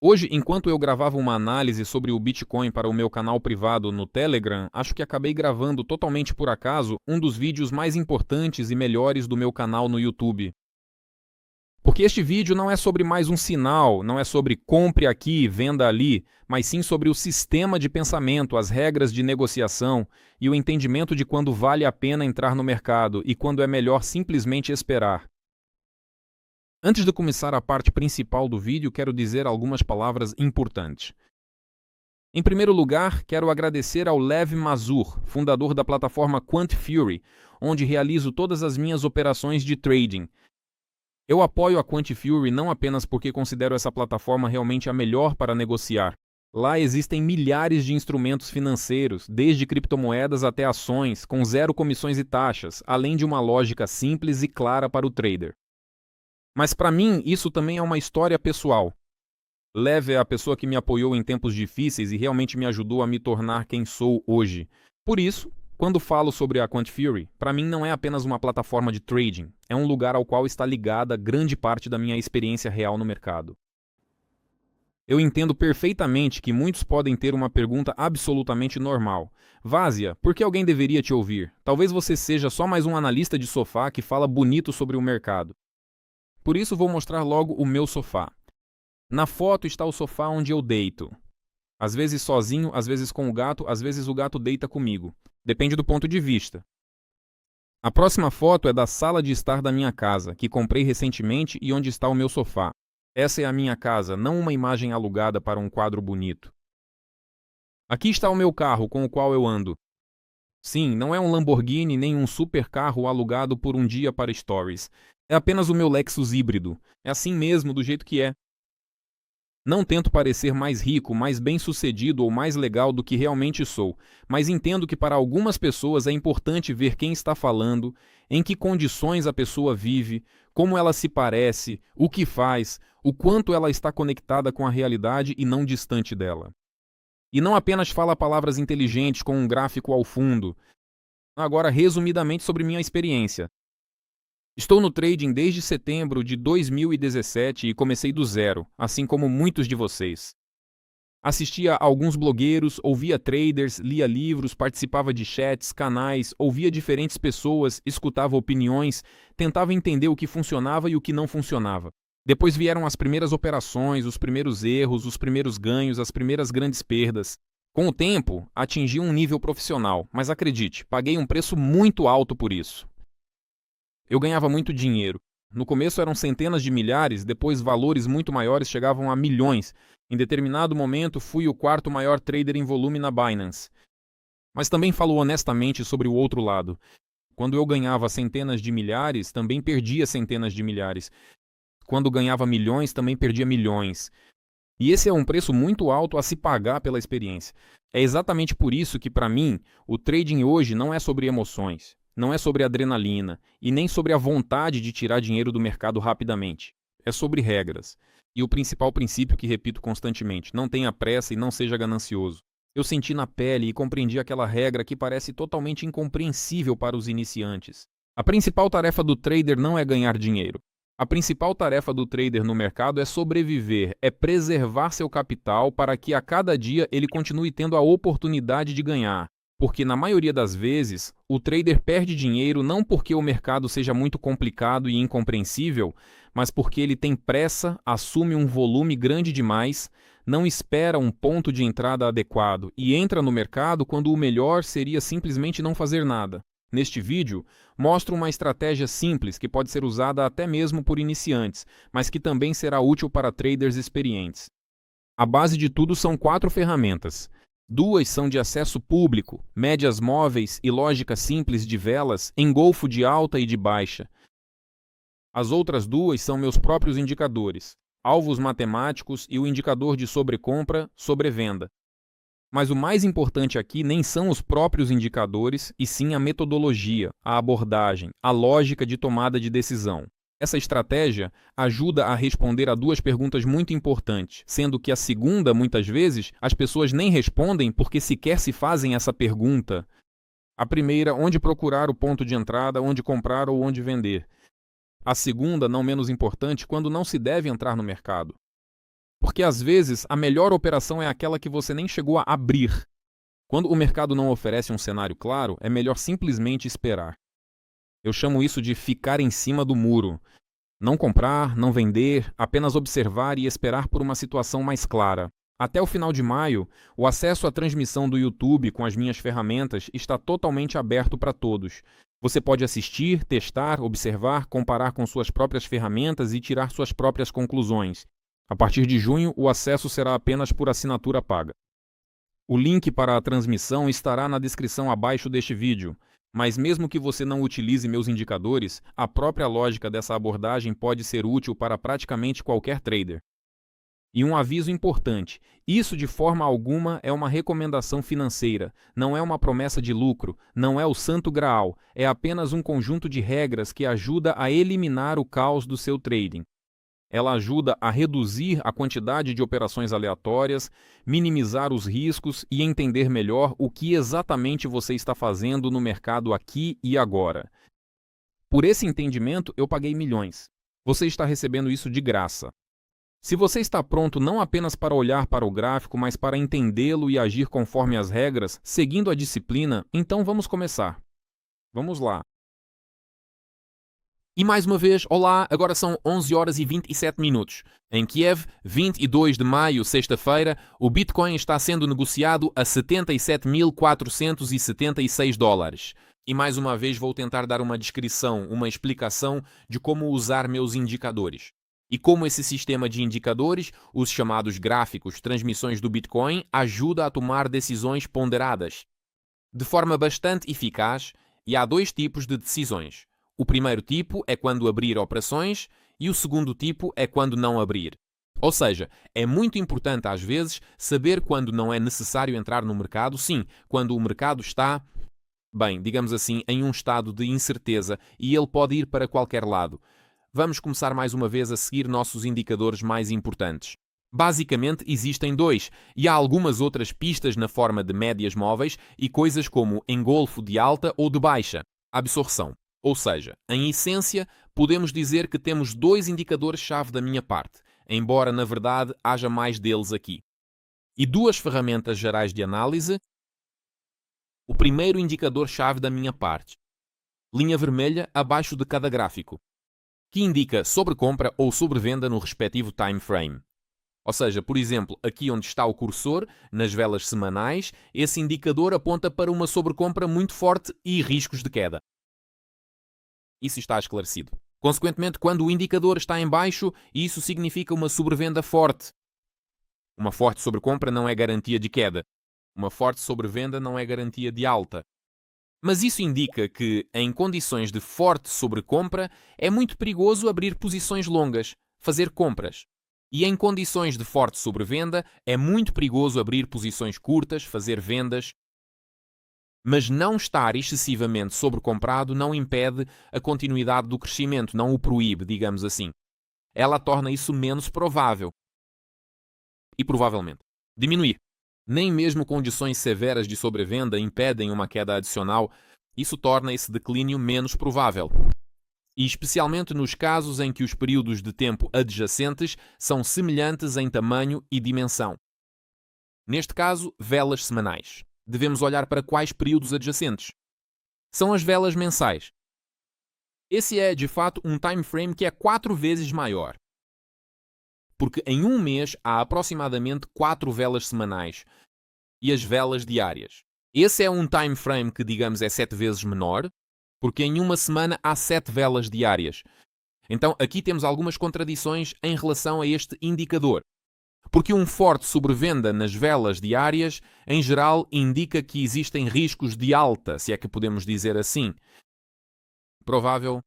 Hoje, enquanto eu gravava uma análise sobre o Bitcoin para o meu canal privado no Telegram, acho que acabei gravando totalmente por acaso um dos vídeos mais importantes e melhores do meu canal no YouTube. Porque este vídeo não é sobre mais um sinal, não é sobre compre aqui, venda ali, mas sim sobre o sistema de pensamento, as regras de negociação e o entendimento de quando vale a pena entrar no mercado e quando é melhor simplesmente esperar. Antes de começar a parte principal do vídeo, quero dizer algumas palavras importantes. Em primeiro lugar, quero agradecer ao Lev Mazur, fundador da plataforma QuantFury, onde realizo todas as minhas operações de trading. Eu apoio a QuantFury não apenas porque considero essa plataforma realmente a melhor para negociar. Lá existem milhares de instrumentos financeiros, desde criptomoedas até ações, com zero comissões e taxas, além de uma lógica simples e clara para o trader. Mas para mim, isso também é uma história pessoal. Lev é a pessoa que me apoiou em tempos difíceis e realmente me ajudou a me tornar quem sou hoje. Por isso, quando falo sobre a QuantFury, para mim não é apenas uma plataforma de trading, é um lugar ao qual está ligada grande parte da minha experiência real no mercado. Eu entendo perfeitamente que muitos podem ter uma pergunta absolutamente normal. Várzea, por que alguém deveria te ouvir? Talvez você seja só mais um analista de sofá que fala bonito sobre o mercado. Por isso vou mostrar logo o meu sofá. Na foto está o sofá onde eu deito. Às vezes sozinho, às vezes com o gato, às vezes o gato deita comigo. Depende do ponto de vista. A próxima foto é da sala de estar da minha casa, que comprei recentemente e onde está o meu sofá. Essa é a minha casa, não uma imagem alugada para um quadro bonito. Aqui está o meu carro com o qual eu ando. Sim, não é um Lamborghini nem um super carro alugado por um dia para stories. É apenas o meu Lexus híbrido. É assim mesmo, do jeito que é. Não tento parecer mais rico, mais bem-sucedido ou mais legal do que realmente sou, mas entendo que para algumas pessoas é importante ver quem está falando, em que condições a pessoa vive, como ela se parece, o que faz, o quanto ela está conectada com a realidade e não distante dela. E não apenas fala palavras inteligentes com um gráfico ao fundo. Agora, resumidamente sobre minha experiência. Estou no trading desde setembro de 2017 e comecei do zero, assim como muitos de vocês. Assistia a alguns blogueiros, ouvia traders, lia livros, participava de chats, canais, ouvia diferentes pessoas, escutava opiniões, tentava entender o que funcionava e o que não funcionava. Depois vieram as primeiras operações, os primeiros erros, os primeiros ganhos, as primeiras grandes perdas. Com o tempo, atingi um nível profissional, mas acredite, paguei um preço muito alto por isso. Eu ganhava muito dinheiro. No começo eram centenas de milhares, depois valores muito maiores chegavam a milhões. Em determinado momento fui o quarto maior trader em volume na Binance. Mas também falo honestamente sobre o outro lado. Quando eu ganhava centenas de milhares, também perdia centenas de milhares. Quando ganhava milhões, também perdia milhões. E esse é um preço muito alto a se pagar pela experiência. É exatamente por isso que, para mim, o trading hoje não é sobre emoções. Não é sobre adrenalina e nem sobre a vontade de tirar dinheiro do mercado rapidamente. É sobre regras. E o principal princípio que repito constantemente: não tenha pressa e não seja ganancioso. Eu senti na pele e compreendi aquela regra que parece totalmente incompreensível para os iniciantes. A principal tarefa do trader não é ganhar dinheiro. A principal tarefa do trader no mercado é sobreviver, é preservar seu capital para que a cada dia ele continue tendo a oportunidade de ganhar. Porque, na maioria das vezes, o trader perde dinheiro não porque o mercado seja muito complicado e incompreensível, mas porque ele tem pressa, assume um volume grande demais, não espera um ponto de entrada adequado e entra no mercado quando o melhor seria simplesmente não fazer nada. Neste vídeo, mostro uma estratégia simples que pode ser usada até mesmo por iniciantes, mas que também será útil para traders experientes. A base de tudo são 4 ferramentas. 2 são de acesso público, médias móveis e lógica simples de velas, engolfo de alta e de baixa. As outras 2 são meus próprios indicadores, alvos matemáticos e o indicador de sobrecompra, sobrevenda. Mas o mais importante aqui nem são os próprios indicadores, e sim a metodologia, a abordagem, a lógica de tomada de decisão. Essa estratégia ajuda a responder a 2 perguntas muito importantes, sendo que a segunda, muitas vezes, as pessoas nem respondem porque sequer se fazem essa pergunta. A primeira, onde procurar o ponto de entrada, onde comprar ou onde vender. A segunda, não menos importante, quando não se deve entrar no mercado. Porque às vezes a melhor operação é aquela que você nem chegou a abrir. Quando o mercado não oferece um cenário claro, é melhor simplesmente esperar. Eu chamo isso de ficar em cima do muro. Não comprar, não vender, apenas observar e esperar por uma situação mais clara. Até o final de maio, o acesso à transmissão do YouTube com as minhas ferramentas está totalmente aberto para todos. Você pode assistir, testar, observar, comparar com suas próprias ferramentas e tirar suas próprias conclusões. A partir de junho, o acesso será apenas por assinatura paga. O link para a transmissão estará na descrição abaixo deste vídeo. Mas mesmo que você não utilize meus indicadores, a própria lógica dessa abordagem pode ser útil para praticamente qualquer trader. E um aviso importante, isso de forma alguma é uma recomendação financeira, não é uma promessa de lucro, não é o santo graal, é apenas um conjunto de regras que ajuda a eliminar o caos do seu trading. Ela ajuda a reduzir a quantidade de operações aleatórias, minimizar os riscos e entender melhor o que exatamente você está fazendo no mercado aqui e agora. Por esse entendimento, eu paguei milhões. Você está recebendo isso de graça. Se você está pronto não apenas para olhar para o gráfico, mas para entendê-lo e agir conforme as regras, seguindo a disciplina, então vamos começar. Vamos lá. E mais uma vez, olá, agora são 11 horas e 27 minutos. Em Kiev, 22 de maio, sexta-feira, o Bitcoin está sendo negociado a 77.476 dólares. E mais uma vez vou tentar dar uma descrição, uma explicação de como usar meus indicadores. E como esse sistema de indicadores, os chamados gráficos, transmissões do Bitcoin, ajuda a tomar decisões ponderadas. De forma bastante eficaz, e há dois tipos de decisões. O primeiro tipo é quando abrir operações e o segundo tipo é quando não abrir. Ou seja, é muito importante às vezes saber quando não é necessário entrar no mercado, sim, quando o mercado está, bem, digamos assim, em um estado de incerteza e ele pode ir para qualquer lado. Vamos começar mais uma vez a seguir nossos indicadores mais importantes. Basicamente existem dois, e há algumas outras pistas na forma de médias móveis e coisas como engolfo de alta ou de baixa, absorção. Ou seja, em essência, podemos dizer que temos dois indicadores-chave da minha parte, embora na verdade haja mais deles aqui. E duas ferramentas gerais de análise. O primeiro indicador-chave da minha parte, linha vermelha abaixo de cada gráfico, que indica sobrecompra ou sobrevenda no respectivo time frame. Ou seja, por exemplo, aqui onde está o cursor, nas velas semanais, esse indicador aponta para uma sobrecompra muito forte e riscos de queda. Isso está esclarecido. Consequentemente, quando o indicador está em baixo, isso significa uma sobrevenda forte. Uma forte sobrecompra não é garantia de queda. Uma forte sobrevenda não é garantia de alta. Mas isso indica que, em condições de forte sobrecompra, é muito perigoso abrir posições longas, fazer compras. E em condições de forte sobrevenda, é muito perigoso abrir posições curtas, fazer vendas. Mas não estar excessivamente sobrecomprado não impede a continuidade do crescimento, não o proíbe, digamos assim. Ela torna isso menos provável. E provavelmente diminuir. Nem mesmo condições severas de sobrevenda impedem uma queda adicional, isso torna esse declínio menos provável. E especialmente nos casos em que os períodos de tempo adjacentes são semelhantes em tamanho e dimensão. Neste caso, velas semanais. Devemos olhar para quais períodos adjacentes? São as velas mensais. Esse é, de fato, um time frame que é 4 vezes maior. Porque em um mês há aproximadamente 4 velas semanais e as velas diárias. Esse é um time frame que, digamos, é 7 vezes menor, porque em uma semana há 7 velas diárias. Então aqui temos algumas contradições em relação a este indicador. Porque um forte sobrevenda nas velas diárias, em geral, indica que existem riscos de alta, se é que podemos dizer assim. Provável,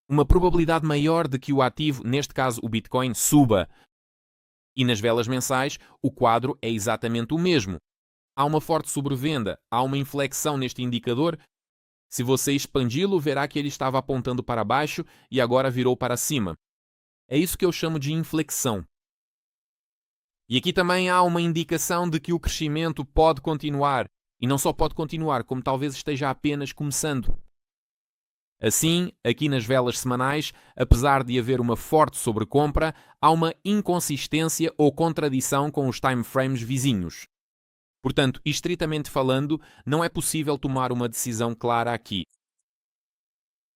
uma probabilidade maior de que o ativo, neste caso o Bitcoin, suba. E nas velas mensais, o quadro é exatamente o mesmo. Há uma forte sobrevenda, há uma inflexão neste indicador. Se você expandi-lo, verá que ele estava apontando para baixo e agora virou para cima. É isso que eu chamo de inflexão. E aqui também há uma indicação de que o crescimento pode continuar. E não só pode continuar, como talvez esteja apenas começando. Assim, aqui nas velas semanais, apesar de haver uma forte sobrecompra, há uma inconsistência ou contradição com os timeframes vizinhos. Portanto, estritamente falando, não é possível tomar uma decisão clara aqui.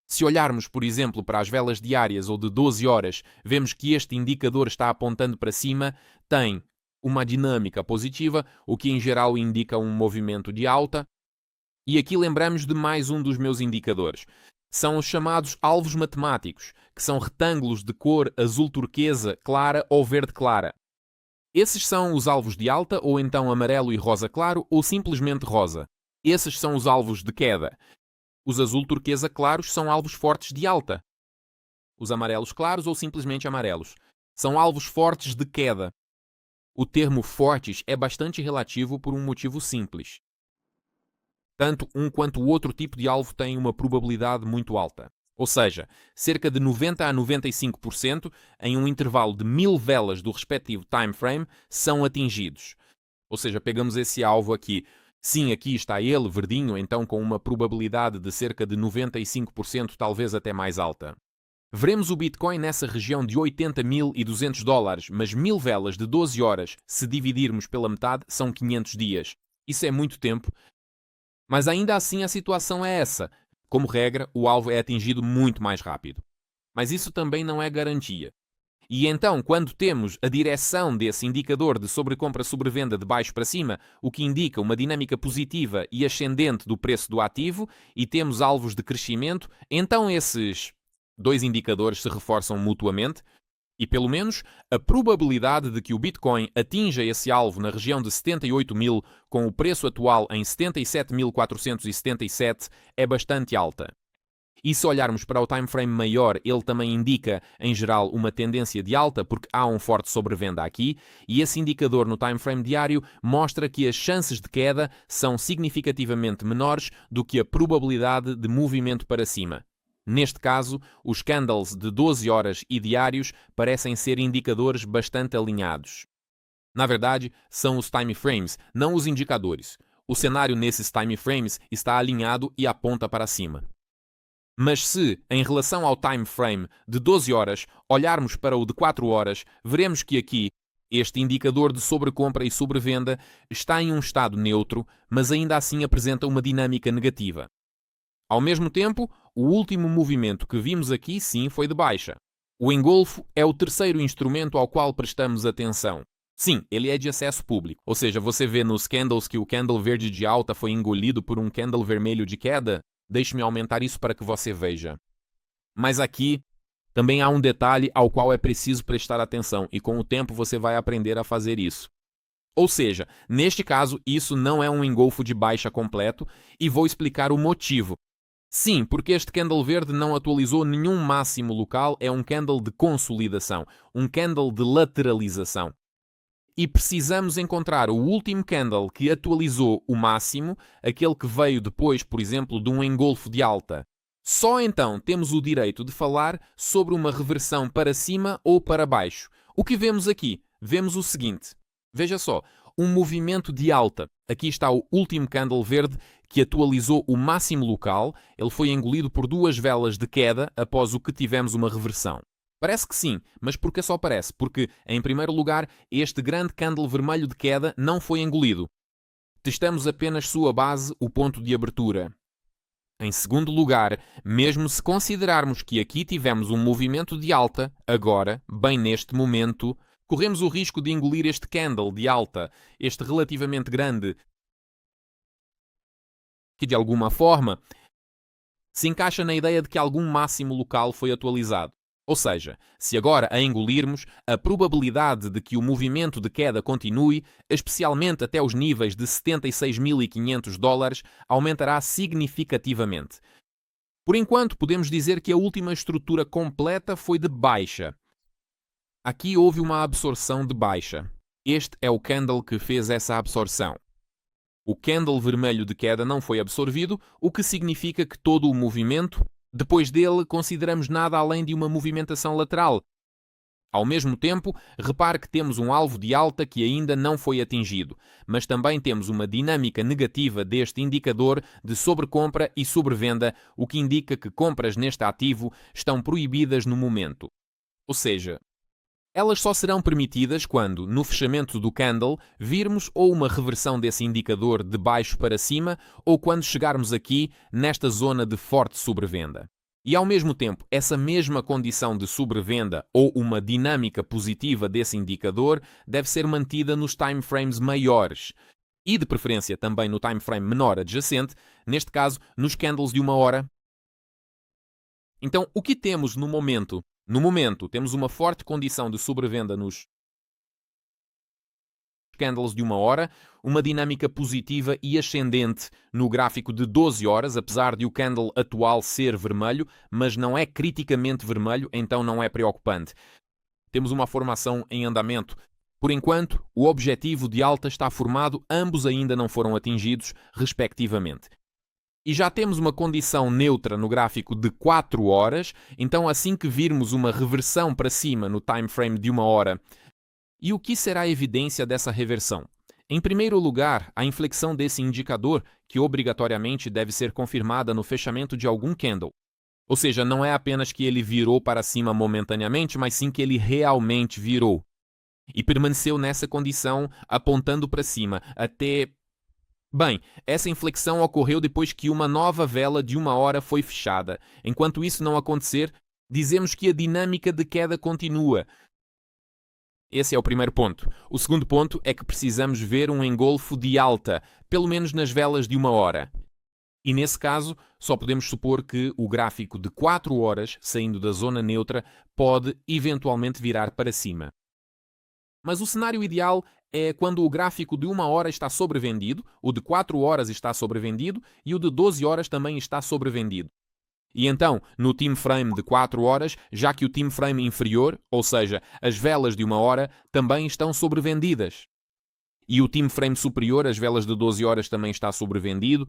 Se olharmos, por exemplo, para as velas diárias ou de 12 horas, vemos que este indicador está apontando para cima, tem uma dinâmica positiva, o que em geral indica um movimento de alta. E aqui lembramos de mais um dos meus indicadores. São os chamados alvos matemáticos, que são retângulos de cor azul turquesa clara ou verde clara. Esses são os alvos de alta, ou então amarelo e rosa claro, ou simplesmente rosa. Esses são os alvos de queda. Os azul turquesa claros são alvos fortes de alta. Os amarelos claros ou simplesmente amarelos são alvos fortes de queda. O termo fortes é bastante relativo por um motivo simples. Tanto um quanto o outro tipo de alvo tem uma probabilidade muito alta. Ou seja, cerca de 90 a 95% em um intervalo de 1000 velas do respectivo time frame são atingidos. Ou seja, pegamos esse alvo aqui. Sim, aqui está ele, verdinho, então com uma probabilidade de cerca de 95%, talvez até mais alta. Veremos o Bitcoin nessa região de $80.200, mas 1000 velas de 12 horas, se dividirmos pela metade, são 500 dias. Isso é muito tempo, mas ainda assim a situação é essa. Como regra, o alvo é atingido muito mais rápido. Mas isso também não é garantia. E então, quando temos a direção desse indicador de sobrecompra-sobrevenda de baixo para cima, o que indica uma dinâmica positiva e ascendente do preço do ativo, e temos alvos de crescimento, então esses dois indicadores se reforçam mutuamente, e pelo menos a probabilidade de que o Bitcoin atinja esse alvo na região de 78.000, com o preço atual em 77.477, é bastante alta. E se olharmos para o timeframe maior, ele também indica, em geral, uma tendência de alta, porque há um forte sobrevenda aqui, e esse indicador no timeframe diário mostra que as chances de queda são significativamente menores do que a probabilidade de movimento para cima. Neste caso, os candles de 12 horas e diários parecem ser indicadores bastante alinhados. Na verdade, são os timeframes, não os indicadores. O cenário nesses timeframes está alinhado e aponta para cima. Mas se, em relação ao time frame de 12 horas, olharmos para o de 4 horas, veremos que aqui este indicador de sobrecompra e sobrevenda está em um estado neutro, mas ainda assim apresenta uma dinâmica negativa. Ao mesmo tempo, o último movimento que vimos aqui sim foi de baixa. O engolfo é o terceiro instrumento ao qual prestamos atenção. Sim, ele é de acesso público, ou seja, você vê nos candles que o candle verde de alta foi engolido por um candle vermelho de queda. Deixe-me aumentar isso para que você veja. Mas aqui também há um detalhe ao qual é preciso prestar atenção e com o tempo você vai aprender a fazer isso. Ou seja, neste caso, isso não é um engolfo de baixa completo e vou explicar o motivo. Sim, porque este candle verde não atualizou nenhum máximo local, é um candle de consolidação, um candle de lateralização. E precisamos encontrar o último candle que atualizou o máximo, aquele que veio depois, por exemplo, de um engolfo de alta. Só então temos o direito de falar sobre uma reversão para cima ou para baixo. O que vemos aqui? Vemos o seguinte. Veja só, um movimento de alta. Aqui está o último candle verde que atualizou o máximo local. Ele foi engolido por duas velas de queda após o que tivemos uma reversão. Parece que sim, mas porque só parece? Porque, em primeiro lugar, este grande candle vermelho de queda não foi engolido. Testamos apenas sua base, o ponto de abertura. Em segundo lugar, mesmo se considerarmos que aqui tivemos um movimento de alta, agora, bem neste momento, corremos o risco de engolir este candle de alta, este relativamente grande, que de alguma forma se encaixa na ideia de que algum máximo local foi atualizado. Ou seja, se agora a engolirmos, a probabilidade de que o movimento de queda continue, especialmente até os níveis de $76.500, aumentará significativamente. Por enquanto, podemos dizer que a última estrutura completa foi de baixa. Aqui houve uma absorção de baixa. Este é o candle que fez essa absorção. O candle vermelho de queda não foi absorvido, o que significa que todo o movimento, depois dele, consideramos nada além de uma movimentação lateral. Ao mesmo tempo, repare que temos um alvo de alta que ainda não foi atingido, mas também temos uma dinâmica negativa deste indicador de sobrecompra e sobrevenda, o que indica que compras neste ativo estão proibidas no momento. Ou seja, elas só serão permitidas quando, no fechamento do candle, virmos ou uma reversão desse indicador de baixo para cima ou quando chegarmos aqui nesta zona de forte sobrevenda. E ao mesmo tempo, essa mesma condição de sobrevenda ou uma dinâmica positiva desse indicador deve ser mantida nos timeframes maiores e de preferência também no timeframe menor adjacente, neste caso nos candles de 1 hora. Então, o que temos no momento? No momento, temos uma forte condição de sobrevenda nos candles de 1 hora, uma dinâmica positiva e ascendente no gráfico de 12 horas, apesar de o candle atual ser vermelho, mas não é criticamente vermelho, então não é preocupante. Temos uma formação em andamento. Por enquanto, o objetivo de alta está formado, ambos ainda não foram atingidos, respectivamente. E já temos uma condição neutra no gráfico de 4 horas, então assim que virmos uma reversão para cima no timeframe de 1 hora. E o que será a evidência dessa reversão? Em primeiro lugar, a inflexão desse indicador, que obrigatoriamente deve ser confirmada no fechamento de algum candle. Ou seja, não é apenas que ele virou para cima momentaneamente, mas sim que ele realmente virou. E permaneceu nessa condição, apontando para cima, até... Bem, essa inflexão ocorreu depois que uma nova vela de 1 hora foi fechada. Enquanto isso não acontecer, dizemos que a dinâmica de queda continua. Esse é o primeiro ponto. O segundo ponto é que precisamos ver um engolfo de alta, pelo menos nas velas de 1 hora. E nesse caso, só podemos supor que o gráfico de 4 horas, saindo da zona neutra, pode eventualmente virar para cima. Mas o cenário ideal é quando o gráfico de 1 hora está sobrevendido, o de 4 horas está sobrevendido e o de 12 horas também está sobrevendido. E então, no time frame de 4 horas, já que o time frame inferior, ou seja, as velas de 1 hora, também estão sobrevendidas. E o time frame superior, as velas de 12 horas, também está sobrevendido.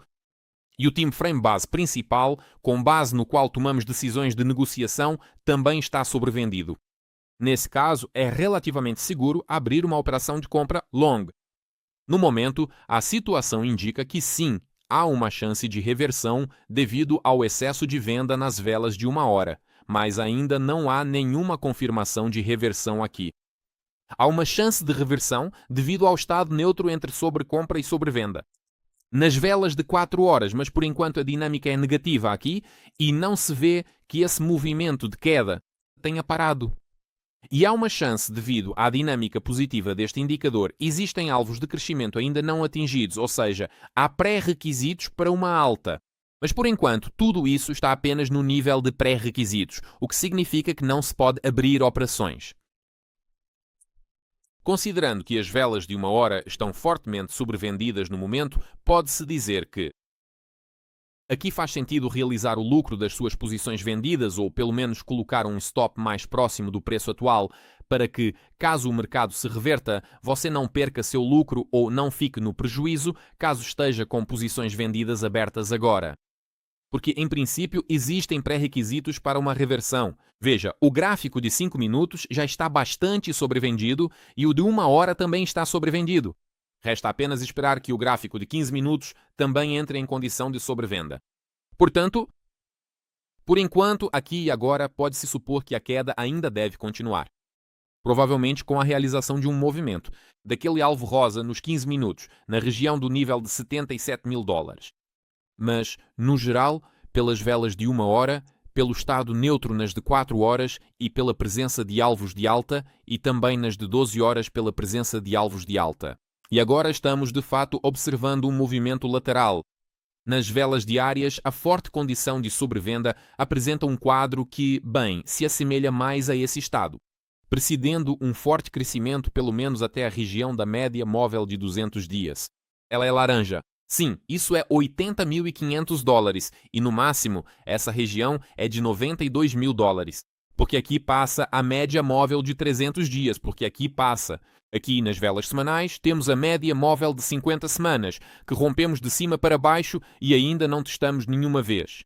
E o time frame base principal, com base no qual tomamos decisões de negociação, também está sobrevendido. Nesse caso, é relativamente seguro abrir uma operação de compra long. No momento, a situação indica que sim, há uma chance de reversão devido ao excesso de venda nas velas de 1 hora, mas ainda não há nenhuma confirmação de reversão aqui. Há uma chance de reversão devido ao estado neutro entre sobrecompra e sobrevenda. Nas velas de 4 horas, mas por enquanto a dinâmica é negativa aqui e não se vê que esse movimento de queda tenha parado. E há uma chance, devido à dinâmica positiva deste indicador, existem alvos de crescimento ainda não atingidos, ou seja, há pré-requisitos para uma alta. Mas por enquanto, tudo isso está apenas no nível de pré-requisitos, o que significa que não se pode abrir operações. Considerando que as velas de 1 hora estão fortemente sobrevendidas no momento, pode-se dizer que aqui faz sentido realizar o lucro das suas posições vendidas ou pelo menos colocar um stop mais próximo do preço atual para que, caso o mercado se reverta, você não perca seu lucro ou não fique no prejuízo caso esteja com posições vendidas abertas agora. Porque, em princípio, existem pré-requisitos para uma reversão. Veja, o gráfico de 5 minutos já está bastante sobrevendido e o de 1 hora também está sobrevendido. Resta apenas esperar que o gráfico de 15 minutos também entre em condição de sobrevenda. Portanto, por enquanto, aqui e agora, pode-se supor que a queda ainda deve continuar. Provavelmente com a realização de um movimento, daquele alvo rosa nos 15 minutos, na região do nível de 77 mil dólares. Mas, no geral, pelas velas de 1 hora, pelo estado neutro nas de 4 horas e pela presença de alvos de alta, e também nas de 12 horas pela presença de alvos de alta. E agora estamos, de fato, observando um movimento lateral. Nas velas diárias, a forte condição de sobrevenda apresenta um quadro que, bem, se assemelha mais a esse estado, precedendo um forte crescimento pelo menos até a região da média móvel de 200 dias. Ela é laranja. Sim, isso é 80.500 dólares, e no máximo, essa região é de 92 mil dólares. Porque aqui passa a média móvel de 300 dias, porque aqui passa. Aqui nas velas semanais temos a média móvel de 50 semanas, que rompemos de cima para baixo e ainda não testamos nenhuma vez.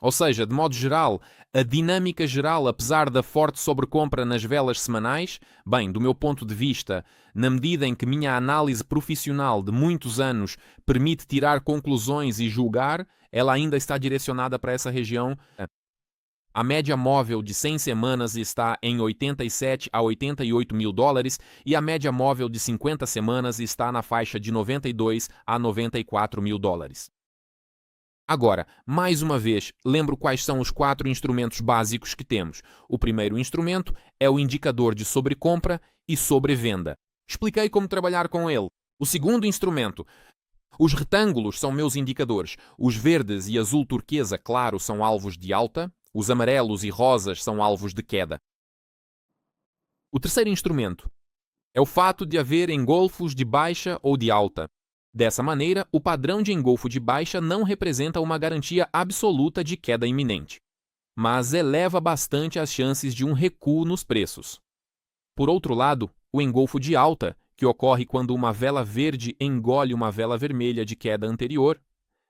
Ou seja, de modo geral, a dinâmica geral, apesar da forte sobrecompra nas velas semanais, bem, do meu ponto de vista, na medida em que minha análise profissional de muitos anos permite tirar conclusões e julgar, ela ainda está direcionada para essa região. A média móvel de 100 semanas está em 87 a 88 mil dólares e a média móvel de 50 semanas está na faixa de 92 a 94 mil dólares. Agora, mais uma vez, lembro quais são os 4 instrumentos básicos que temos. O primeiro instrumento é o indicador de sobrecompra e sobrevenda. Expliquei como trabalhar com ele. O segundo instrumento. Os retângulos são meus indicadores. Os verdes e azul turquesa claro são alvos de alta. Os amarelos e rosas são alvos de queda. O terceiro instrumento é o fato de haver engolfos de baixa ou de alta. Dessa maneira, o padrão de engolfo de baixa não representa uma garantia absoluta de queda iminente, mas eleva bastante as chances de um recuo nos preços. Por outro lado, o engolfo de alta, que ocorre quando uma vela verde engole uma vela vermelha de queda anterior,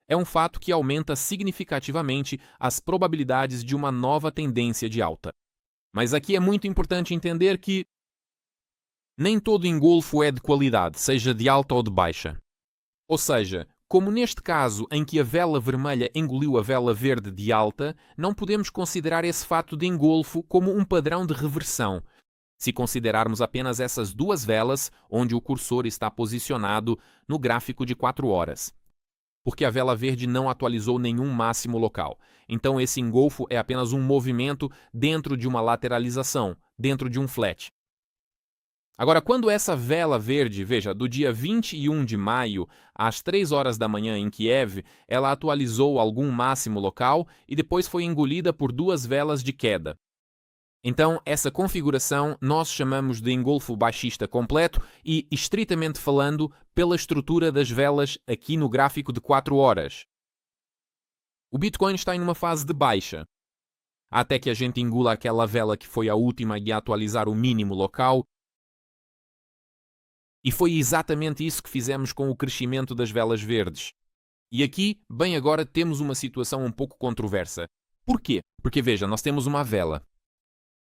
é um fato que aumenta significativamente as probabilidades de uma nova tendência de alta. Mas aqui é muito importante entender que nem todo engolfo é de qualidade, seja de alta ou de baixa. Ou seja, como neste caso em que a vela vermelha engoliu a vela verde de alta, não podemos considerar esse fato de engolfo como um padrão de reversão, se considerarmos apenas essas duas velas onde o cursor está posicionado no gráfico de 4 horas. Porque a vela verde não atualizou nenhum máximo local. Então esse engolfo é apenas um movimento dentro de uma lateralização, dentro de um flat. Agora, quando essa vela verde, veja, do dia 21 de maio, às 3 horas da manhã em Kiev, ela atualizou algum máximo local e depois foi engolida por 2 velas de queda. Então, essa configuração nós chamamos de engolfo baixista completo e, estritamente falando, pela estrutura das velas aqui no gráfico de 4 horas. O Bitcoin está em uma fase de baixa, até que a gente engula aquela vela que foi a última a atualizar o mínimo local. E foi exatamente isso que fizemos com o crescimento das velas verdes. E aqui, bem agora, temos uma situação um pouco controversa. Por quê? Porque, veja, nós temos uma vela,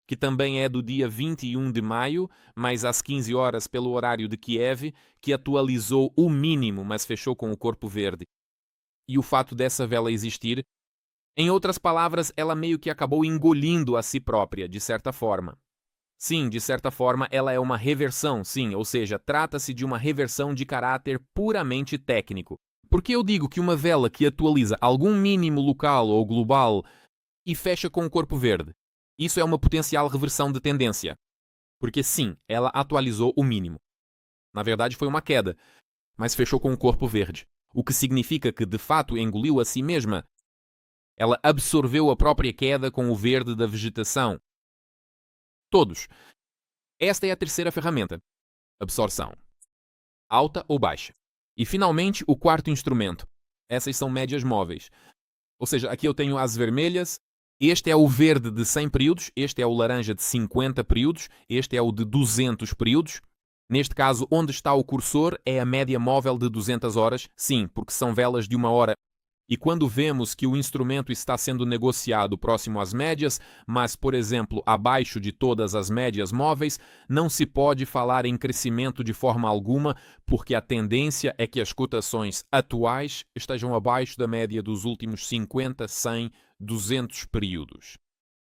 que também é do dia 21 de maio, mas às 15 horas pelo horário de Kiev, que atualizou o mínimo, mas fechou com o corpo verde. E o fato dessa vela existir, em outras palavras, ela meio que acabou engolindo a si própria, de certa forma. Sim, de certa forma, ela é uma reversão, sim, ou seja, trata-se de uma reversão de caráter puramente técnico. Por que eu digo que uma vela que atualiza algum mínimo local ou global e fecha com o corpo verde, isso é uma potencial reversão de tendência? Porque sim, ela atualizou o mínimo. Na verdade, foi uma queda, mas fechou com o corpo verde, o que significa que, de fato, engoliu a si mesma. Ela absorveu a própria queda com o verde da vegetação. Todos. Esta é a terceira ferramenta. Absorção. Alta ou baixa. E finalmente o quarto instrumento. Essas são médias móveis. Ou seja, aqui eu tenho as vermelhas. Este é o verde de 100 períodos. Este é o laranja de 50 períodos. Este é o de 200 períodos. Neste caso, onde está o cursor é a média móvel de 200 horas. Sim, porque são velas de 1 hora. E quando vemos que o instrumento está sendo negociado próximo às médias, mas, por exemplo, abaixo de todas as médias móveis, não se pode falar em crescimento de forma alguma, porque a tendência é que as cotações atuais estejam abaixo da média dos últimos 50, 100, 200 períodos.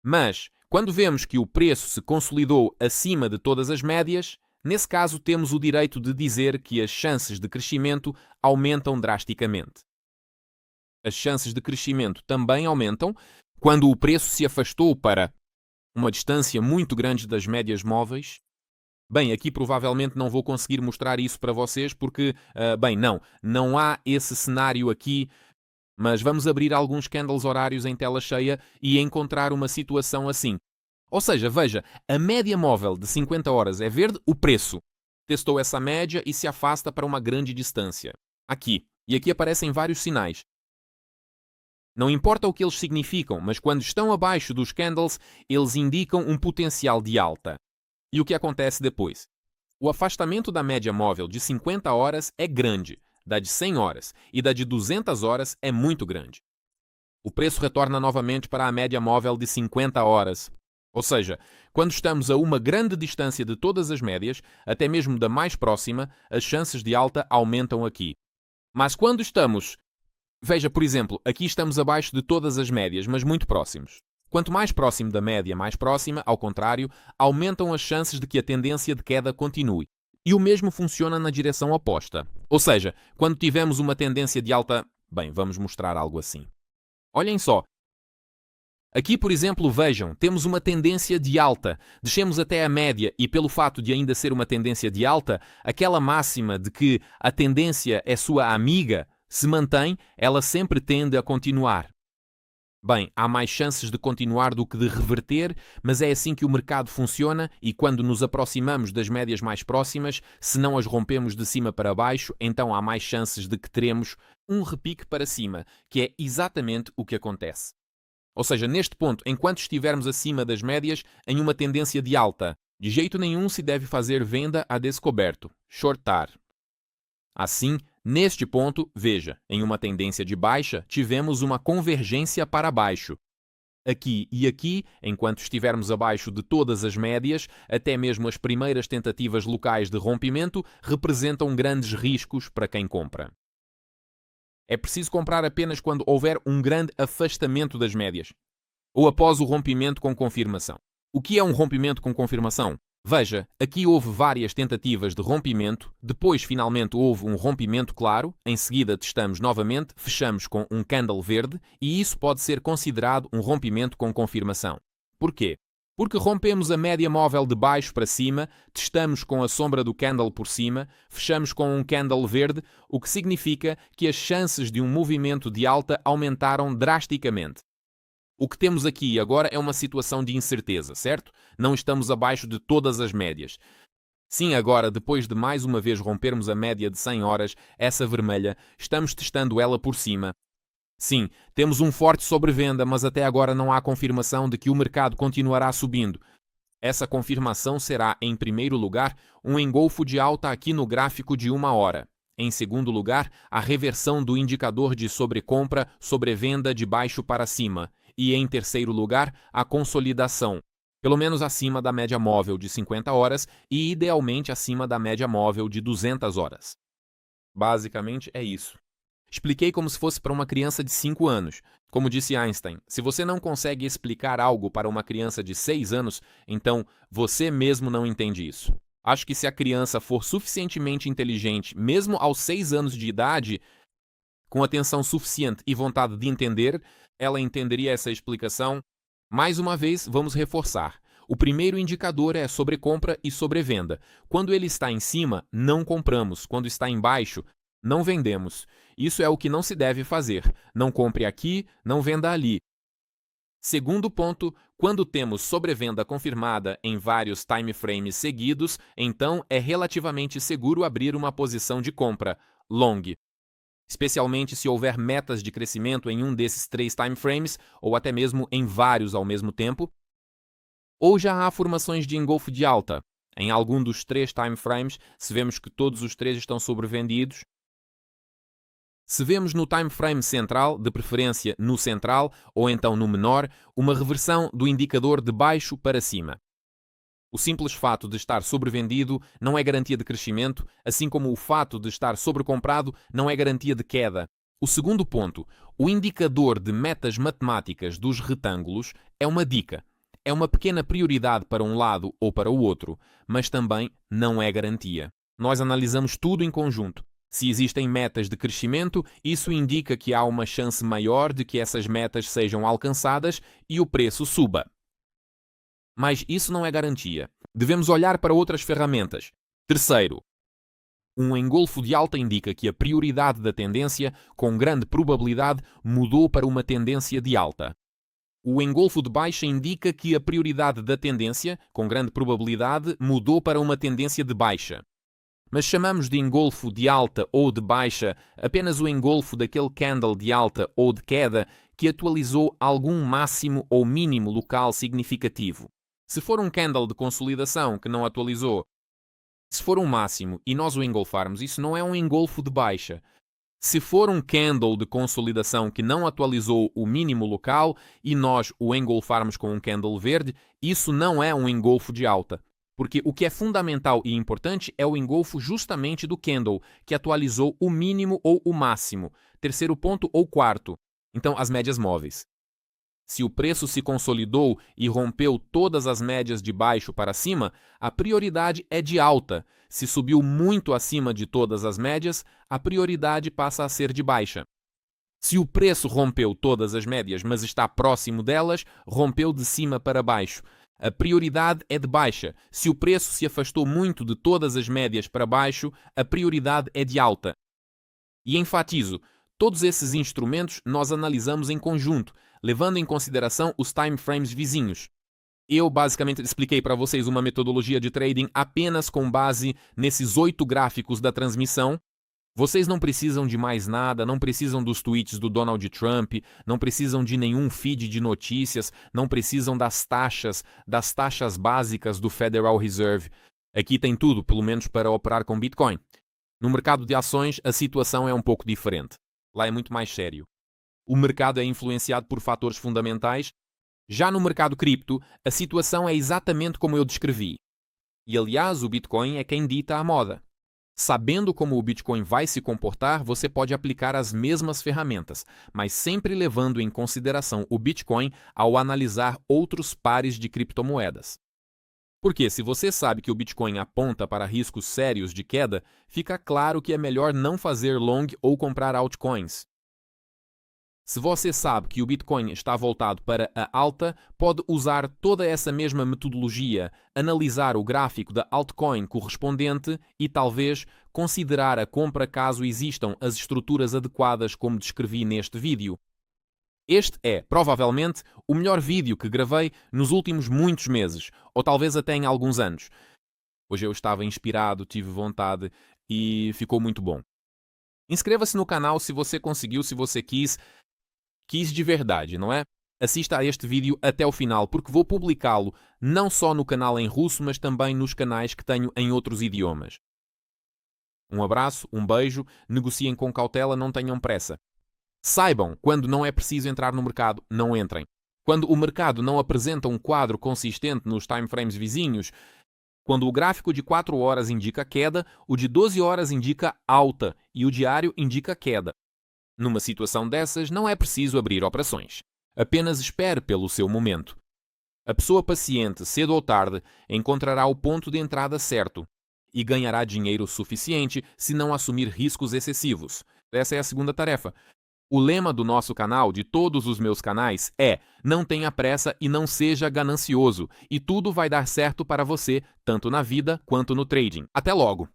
Mas, quando vemos que o preço se consolidou acima de todas as médias, nesse caso temos o direito de dizer que as chances de crescimento aumentam drasticamente. As chances de crescimento também aumentam quando o preço se afastou para uma distância muito grande das médias móveis. Bem, aqui provavelmente não vou conseguir mostrar isso para vocês porque, não há esse cenário aqui, mas vamos abrir alguns candles horários em tela cheia e encontrar uma situação assim. Ou seja, veja, a média móvel de 50 horas é verde, o preço testou essa média e se afasta para uma grande distância. Aqui. E aqui aparecem vários sinais. Não importa o que eles significam, mas quando estão abaixo dos candles, eles indicam um potencial de alta. E o que acontece depois? O afastamento da média móvel de 50 horas é grande, da de 100 horas, e da de 200 horas é muito grande. o preço retorna novamente para a média móvel de 50 horas. Ou seja, quando estamos a uma grande distância de todas as médias, até mesmo da mais próxima, as chances de alta aumentam aqui. Mas quando estamos... Veja, por exemplo, aqui estamos abaixo de todas as médias, mas muito próximos. Quanto mais próximo da média mais próxima, ao contrário, aumentam as chances de que a tendência de queda continue. E o mesmo funciona na direção oposta. Ou seja, quando tivermos uma tendência de alta... Bem, vamos mostrar algo assim. Olhem só. Aqui, por exemplo, vejam, temos uma tendência de alta. Descemos até a média e, pelo fato de ainda ser uma tendência de alta, aquela máxima de que a tendência é sua amiga se mantém, ela sempre tende a continuar. Bem, há mais chances de continuar do que de reverter, mas é assim que o mercado funciona e quando nos aproximamos das médias mais próximas, se não as rompemos de cima para baixo, então há mais chances de que teremos um repique para cima, que é exatamente o que acontece. Ou seja, neste ponto, enquanto estivermos acima das médias, em uma tendência de alta, de jeito nenhum se deve fazer venda a descoberto, shortar. Assim, neste ponto, veja, em uma tendência de baixa, tivemos uma convergência para baixo. Aqui e aqui, enquanto estivermos abaixo de todas as médias, até mesmo as primeiras tentativas locais de rompimento representam grandes riscos para quem compra. É preciso comprar apenas quando houver um grande afastamento das médias, ou após o rompimento com confirmação. O que é um rompimento com confirmação? Veja, aqui houve várias tentativas de rompimento, depois finalmente houve um rompimento claro, em seguida testamos novamente, fechamos com um candle verde e isso pode ser considerado um rompimento com confirmação. Porquê? Porque rompemos a média móvel de baixo para cima, testamos com a sombra do candle por cima, fechamos com um candle verde, o que significa que as chances de um movimento de alta aumentaram drasticamente. O que temos aqui agora é uma situação de incerteza, certo? Não estamos abaixo de todas as médias. Sim, agora, depois de mais uma vez rompermos a média de 100 horas, essa vermelha, estamos testando ela por cima. Sim, temos um forte sobrevenda, mas até agora não há confirmação de que o mercado continuará subindo. Essa confirmação será, em primeiro lugar, um engolfo de alta aqui no gráfico de 1 hora. Em segundo lugar, a reversão do indicador de sobrecompra-sobrevenda de baixo para cima. E, em terceiro lugar, a consolidação, pelo menos acima da média móvel de 50 horas e, idealmente, acima da média móvel de 200 horas. Basicamente, é isso. Expliquei como se fosse para uma criança de 5 anos. Como disse Einstein, se você não consegue explicar algo para uma criança de 6 anos, então você mesmo não entende isso. Acho que se a criança for suficientemente inteligente, mesmo aos 6 anos de idade, com atenção suficiente e vontade de entender, ela entenderia essa explicação. Mais uma vez, vamos reforçar. O primeiro indicador é sobrecompra e sobrevenda. Quando ele está em cima, não compramos. Quando está embaixo, não vendemos. Isso é o que não se deve fazer. Não compre aqui, não venda ali. Segundo ponto, quando temos sobrevenda confirmada em vários time frames seguidos, então é relativamente seguro abrir uma posição de compra, long. Especialmente se houver metas de crescimento em um desses 3 time frames, ou até mesmo em vários ao mesmo tempo. Ou já há formações de engolfo de alta. Em algum dos 3 time frames, se vemos que todos os 3 estão sobrevendidos. Se vemos no time frame central, de preferência no central ou então no menor, uma reversão do indicador de baixo para cima. O simples fato de estar sobrevendido não é garantia de crescimento, assim como o fato de estar sobrecomprado não é garantia de queda. O segundo ponto, o indicador de metas matemáticas dos retângulos é uma dica. É uma pequena prioridade para um lado ou para o outro, mas também não é garantia. Nós analisamos tudo em conjunto. Se existem metas de crescimento, isso indica que há uma chance maior de que essas metas sejam alcançadas e o preço suba. Mas isso não é garantia. Devemos olhar para outras ferramentas. Terceiro, um engolfo de alta indica que a prioridade da tendência, com grande probabilidade, mudou para uma tendência de alta. O engolfo de baixa indica que a prioridade da tendência, com grande probabilidade, mudou para uma tendência de baixa. Mas chamamos de engolfo de alta ou de baixa apenas o engolfo daquele candle de alta ou de queda que atualizou algum máximo ou mínimo local significativo. Se for um candle de consolidação que não atualizou, se for um máximo e nós o engolfarmos, isso não é um engolfo de baixa. Se for um candle de consolidação que não atualizou o mínimo local e nós o engolfarmos com um candle verde, isso não é um engolfo de alta. Porque o que é fundamental e importante é o engolfo justamente do candle, que atualizou o mínimo ou o máximo, terceiro ponto ou quarto. Então, as médias móveis. Se o preço se consolidou e rompeu todas as médias de baixo para cima, a prioridade é de alta. Se subiu muito acima de todas as médias, a prioridade passa a ser de baixa. Se o preço rompeu todas as médias, mas está próximo delas, rompeu de cima para baixo. A prioridade é de baixa. Se o preço se afastou muito de todas as médias para baixo, a prioridade é de alta. E enfatizo, todos esses instrumentos nós analisamos em conjunto, levando em consideração os time frames vizinhos. Eu basicamente expliquei para vocês uma metodologia de trading apenas com base nesses 8 gráficos da transmissão. Vocês não precisam de mais nada, não precisam dos tweets do Donald Trump, não precisam de nenhum feed de notícias, não precisam das taxas básicas do Federal Reserve. Aqui tem tudo, pelo menos para operar com Bitcoin. No mercado de ações, a situação é um pouco diferente. Lá é muito mais sério. O mercado é influenciado por fatores fundamentais. Já no mercado cripto, a situação é exatamente como eu descrevi. E aliás, o Bitcoin é quem dita a moda. Sabendo como o Bitcoin vai se comportar, você pode aplicar as mesmas ferramentas, mas sempre levando em consideração o Bitcoin ao analisar outros pares de criptomoedas. Porque se você sabe que o Bitcoin aponta para riscos sérios de queda, fica claro que é melhor não fazer long ou comprar altcoins. Se você sabe que o Bitcoin está voltado para a alta, pode usar toda essa mesma metodologia, analisar o gráfico da altcoin correspondente e talvez considerar a compra caso existam as estruturas adequadas como descrevi neste vídeo. Este é, provavelmente, o melhor vídeo que gravei nos últimos muitos meses, ou talvez até em alguns anos. Hoje eu estava inspirado, tive vontade e ficou muito bom. Inscreva-se no canal se você conseguiu, se você quis de verdade, não é? Assista a este vídeo até o final, porque vou publicá-lo não só no canal em russo, mas também nos canais que tenho em outros idiomas. Um abraço, um beijo, negociem com cautela, não tenham pressa. Saibam, quando não é preciso entrar no mercado, não entrem. Quando o mercado não apresenta um quadro consistente nos timeframes vizinhos, quando o gráfico de 4 horas indica queda, o de 12 horas indica alta e o diário indica queda. Numa situação dessas, não é preciso abrir operações. Apenas espere pelo seu momento. A pessoa paciente, cedo ou tarde, encontrará o ponto de entrada certo e ganhará dinheiro suficiente se não assumir riscos excessivos. Essa é a segunda tarefa. O lema do nosso canal, de todos os meus canais, é: não tenha pressa e não seja ganancioso, e tudo vai dar certo para você, tanto na vida quanto no trading. Até logo!